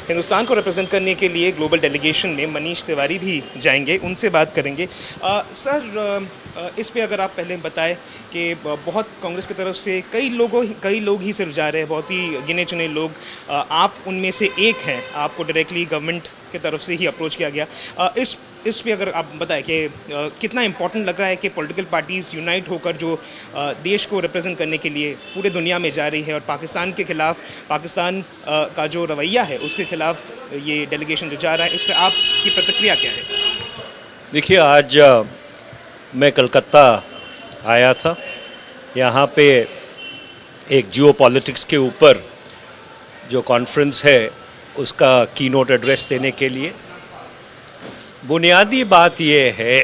हिंदुस्तान को रिप्रेजेंट करने के लिए ग्लोबल डेलीगेशन में मनीष तिवारी भी जाएंगे, उनसे बात करेंगे। सर, इस पे अगर आप पहले बताएं कि बहुत कांग्रेस की तरफ से कई लोग ही सिर्फ जा रहे हैं, बहुत ही गिने चुने लोग, आप उनमें से एक हैं, आपको डायरेक्टली गवर्नमेंट की तरफ से ही अप्रोच किया गया। इस पे अगर आप बताएं कि कितना इम्पोर्टेंट लग रहा है कि पॉलिटिकल पार्टीज़ यूनाइट होकर जो देश को रिप्रेजेंट करने के लिए पूरे दुनिया में जा रही है, और पाकिस्तान के खिलाफ, पाकिस्तान का जो रवैया है उसके खिलाफ ये डेलीगेशन जो जा रहा है, इस पर आपकी प्रतिक्रिया क्या है? देखिए, आज मैं कलकत्ता आया था, यहाँ पे एक जियो पॉलिटिक्स के ऊपर जो कॉन्फ्रेंस है उसका कीनोट एड्रेस देने के लिए। बुनियादी बात यह है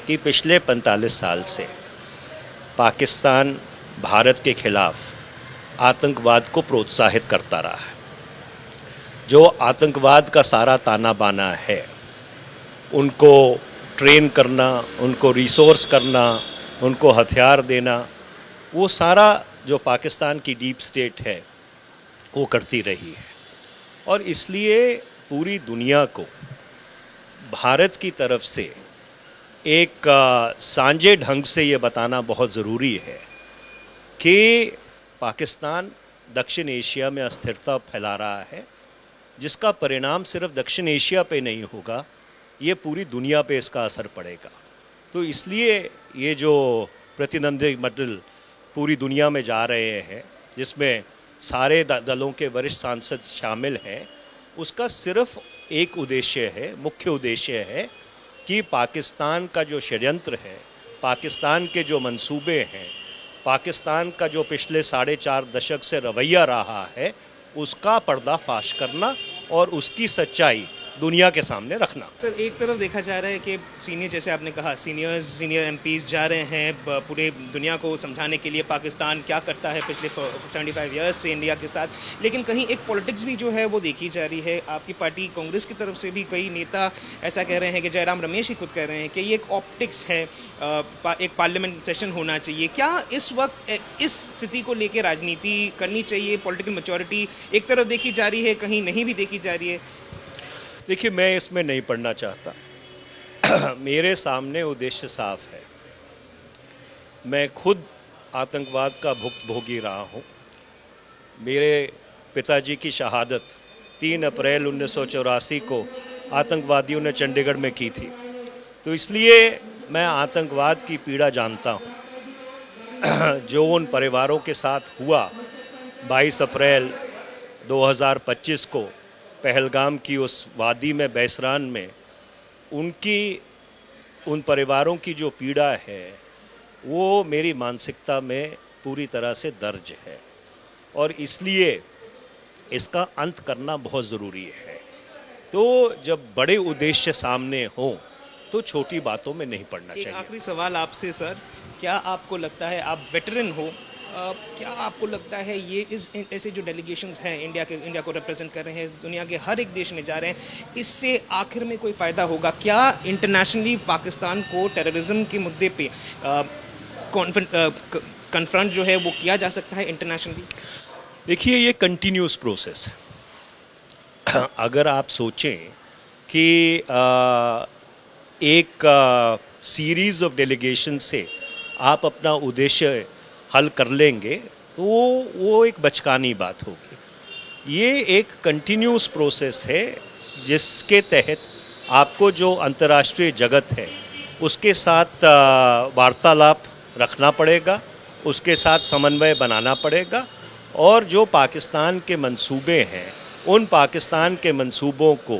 कि पिछले 45 साल से पाकिस्तान भारत के खिलाफ आतंकवाद को प्रोत्साहित करता रहा है। जो आतंकवाद का सारा ताना बाना है, उनको ट्रेन करना, उनको रिसोर्स करना, उनको हथियार देना, वो सारा जो पाकिस्तान की डीप स्टेट है वो करती रही है। और इसलिए पूरी दुनिया को भारत की तरफ से एक सांझे ढंग से ये बताना बहुत ज़रूरी है कि पाकिस्तान दक्षिण एशिया में अस्थिरता फैला रहा है, जिसका परिणाम सिर्फ दक्षिण एशिया पे नहीं होगा, ये पूरी दुनिया पे इसका असर पड़ेगा। तो इसलिए ये जो प्रतिनिधिमंडल पूरी दुनिया में जा रहे हैं, जिसमें सारे दलों के वरिष्ठ सांसद शामिल हैं, उसका सिर्फ एक उद्देश्य है, मुख्य उद्देश्य है कि पाकिस्तान का जो षड्यंत्र है, पाकिस्तान के जो मंसूबे हैं, पाकिस्तान का जो पिछले 4.5 दशक से रवैया रहा है, उसका पर्दाफाश करना और उसकी सच्चाई दुनिया के सामने रखना। सर, एक तरफ देखा जा रहा है कि सीनियर, जैसे आपने कहा, सीनियर एमपीज जा रहे हैं पूरे दुनिया को समझाने के लिए पाकिस्तान क्या करता है पिछले 75 ईयर्स से इंडिया के साथ, लेकिन कहीं एक पॉलिटिक्स भी जो है वो देखी जा रही है। आपकी पार्टी कांग्रेस की तरफ से भी कई नेता ऐसा कह रहे हैं कि जयराम रमेश ही खुद कह रहे हैं कि ये एक ऑप्टिक्स है, एक पार्लियामेंट सेशन होना चाहिए। क्या इस वक्त इस स्थिति को लेकर राजनीति करनी चाहिए? पॉलिटिकल मैच्योरिटी एक तरफ देखी जा रही है, कहीं नहीं भी देखी जा रही है। देखिए, मैं इसमें नहीं पढ़ना चाहता। मेरे सामने उद्देश्य साफ है। मैं खुद आतंकवाद का भुक्तभोगी रहा हूँ। मेरे पिताजी की शहादत 3 अप्रैल 1984 को आतंकवादियों ने चंडीगढ़ में की थी, तो इसलिए मैं आतंकवाद की पीड़ा जानता हूँ। जो उन परिवारों के साथ हुआ 22 अप्रैल 2025 को पहलगाम की उस वादी में, बैसरान में, उन परिवारों की जो पीड़ा है वो मेरी मानसिकता में पूरी तरह से दर्ज है, और इसलिए इसका अंत करना बहुत ज़रूरी है। तो जब बड़े उद्देश्य सामने हों तो छोटी बातों में नहीं पड़ना चाहिए। आखिरी सवाल आपसे सर, क्या आपको लगता है, आप वेटरन हो, क्या आपको लगता है ये ऐसे जो डेलीगेशंस हैं इंडिया को रिप्रेजेंट कर रहे हैं, दुनिया के हर एक देश में जा रहे हैं, इससे आखिर में कोई फ़ायदा होगा? क्या इंटरनेशनली पाकिस्तान को टेररिज्म के मुद्दे पे कन्फ्रंट जो है वो किया जा सकता है इंटरनेशनली? देखिए, ये कंटिन्यूस प्रोसेस है। अगर आप सोचें कि एक सीरीज़ ऑफ डेलीगेशन से आप अपना उद्देश्य हल कर लेंगे तो वो एक बचकानी बात होगी। ये एक कंटिन्यूस प्रोसेस है जिसके तहत आपको जो अंतर्राष्ट्रीय जगत है उसके साथ वार्तालाप रखना पड़ेगा, उसके साथ समन्वय बनाना पड़ेगा, और जो पाकिस्तान के मंसूबे हैं उन पाकिस्तान के मंसूबों को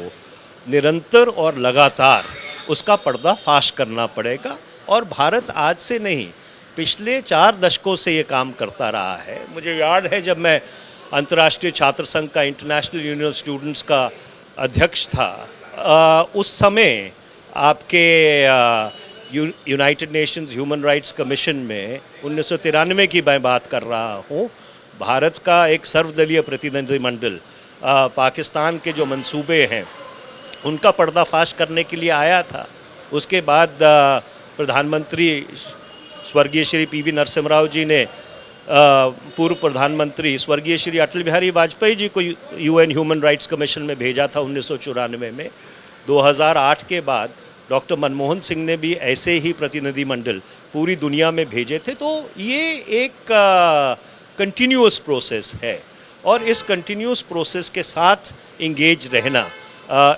निरंतर और लगातार उसका पर्दाफाश करना पड़ेगा। और भारत आज से नहीं, पिछले 4 दशकों से ये काम करता रहा है। मुझे याद है जब मैं अंतर्राष्ट्रीय छात्र संघ का, इंटरनेशनल यूनियन ऑफ स्टूडेंट्स का अध्यक्ष था, उस समय आपके United Nations human rights commission में 1993 की मैं बात कर रहा हूँ, भारत का एक सर्वदलीय प्रतिनिधिमंडल पाकिस्तान के जो मंसूबे हैं उनका पर्दाफाश करने के लिए आया था। उसके बाद प्रधानमंत्री स्वर्गीय श्री पीवी नरसिम्हा राव जी ने पूर्व प्रधानमंत्री स्वर्गीय श्री अटल बिहारी वाजपेयी जी को यूएन ह्यूमन राइट्स कमीशन में भेजा था 1994 में। 2008 के बाद डॉक्टर मनमोहन सिंह ने भी ऐसे ही प्रतिनिधिमंडल पूरी दुनिया में भेजे थे। तो ये एक कंटिन्यूअस प्रोसेस है और इस कंटिन्यूअस प्रोसेस के साथ इंगेज रहना,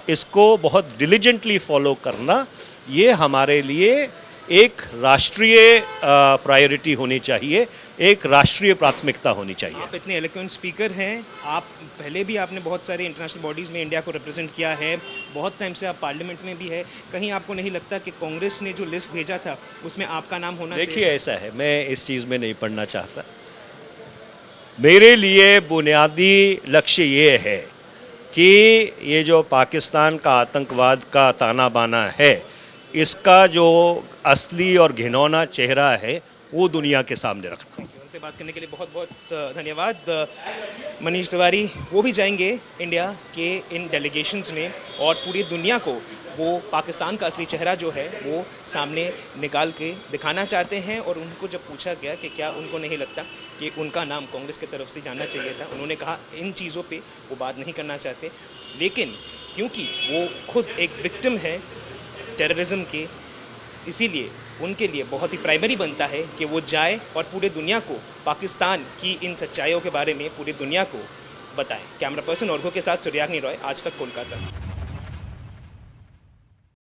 इसको बहुत डिलिजेंटली फॉलो करना, ये हमारे लिए एक राष्ट्रीय प्रायोरिटी होनी चाहिए, एक राष्ट्रीय प्राथमिकता होनी चाहिए। आप इतने एलोक्वेंट स्पीकर हैं, आप पहले भी आपने बहुत सारे इंटरनेशनल बॉडीज़ में इंडिया को रिप्रेजेंट किया है, बहुत टाइम से आप पार्लियामेंट में भी है, कहीं आपको नहीं लगता कि कांग्रेस ने जो लिस्ट भेजा था उसमें आपका नाम होना चाहिए? देखिए, ऐसा है, मैं इस चीज़ में नहीं पढ़ना चाहता। मेरे लिए बुनियादी लक्ष्य ये है कि ये जो पाकिस्तान का आतंकवाद का ताना बाना है, इसका जो असली और घिनौना चेहरा है वो दुनिया के सामने रखना। उनसे बात करने के लिए बहुत बहुत धन्यवाद। मनीष तिवारी वो भी जाएंगे इंडिया के इन डेलीगेशंस में और पूरी दुनिया को वो पाकिस्तान का असली चेहरा जो है वो सामने निकाल के दिखाना चाहते हैं। और उनको जब पूछा गया कि क्या उनको नहीं लगता कि उनका नाम कांग्रेस की तरफ से जाना चाहिए था, उन्होंने कहा इन चीज़ों पे वो बात नहीं करना चाहते, लेकिन क्योंकि वो खुद एक विक्टिम है टेररिज्म के, इसीलिए उनके लिए बहुत ही प्राइमरी बनता है कि वो जाए और पूरे दुनिया को पाकिस्तान की इन सच्चाइयों के बारे में पूरी दुनिया को बताएं। कैमरा पर्सन औरगो के साथ सूर्याग्नि रॉय, आज तक कोलकाता।